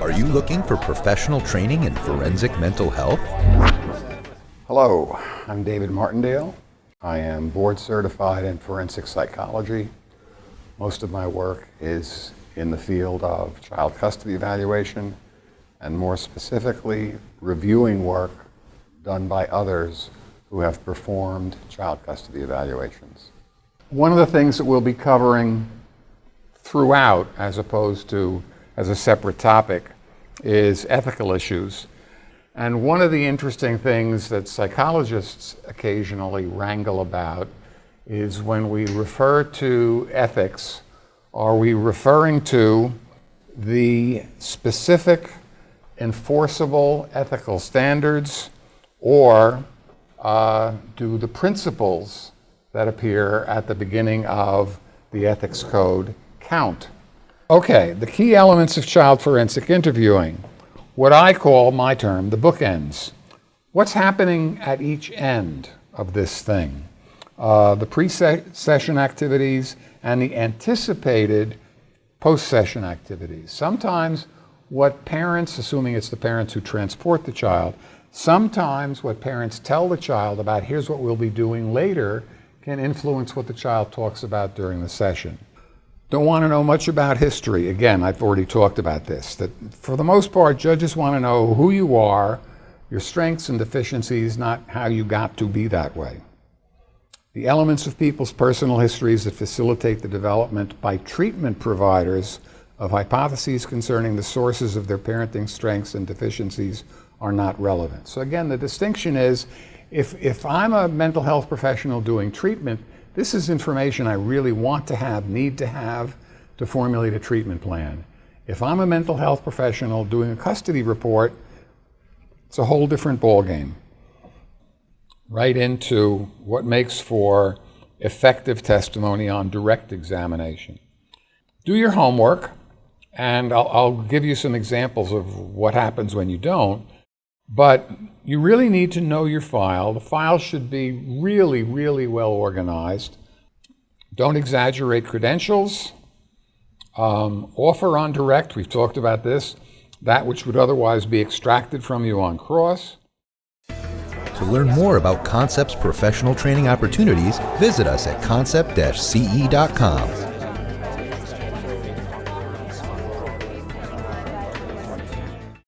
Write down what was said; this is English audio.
Are you looking for professional training in forensic mental health? Hello, I'm David Martindale. I am board certified in forensic psychology. Most of my work is in the field of child custody evaluation, and more specifically, reviewing work done by others who have performed child custody evaluations. One of the things that we'll be covering throughout, as opposed to as a separate topic, is ethical issues. And one of the interesting things that psychologists occasionally wrangle about is when we refer to ethics, are we referring to the specific enforceable ethical standards, or do the principles that appear at the beginning of the ethics code count? Okay, the key elements of child forensic interviewing. What I call, my term, the bookends. What's happening at each end of this thing? The pre-session activities and the anticipated post-session activities. Sometimes what parents, assuming it's the parents who transport the child, sometimes what parents tell the child about here's what we'll be doing later can influence what the child talks about during the session. Don't want to know much about history. Again, I've already talked about this, that for the most part, judges want to know who you are, your strengths and deficiencies, not how you got to be that way. The elements of people's personal histories that facilitate the development by treatment providers of hypotheses concerning the sources of their parenting strengths and deficiencies are not relevant. So again, the distinction is, if I'm a mental health professional doing treatment, this is information I really want to have, need to have, to formulate a treatment plan. If I'm a mental health professional doing a custody report, it's a whole different ballgame. Right into what makes for effective testimony on direct examination. Do your homework, and I'll give you some examples of what happens when you don't, but you really need to know your file. The file should be really, really well organized. Don't exaggerate credentials. Offer on direct, we've talked about this, that which would otherwise be extracted from you on cross. To learn more about Concept's professional training opportunities, visit us at concept-ce.com.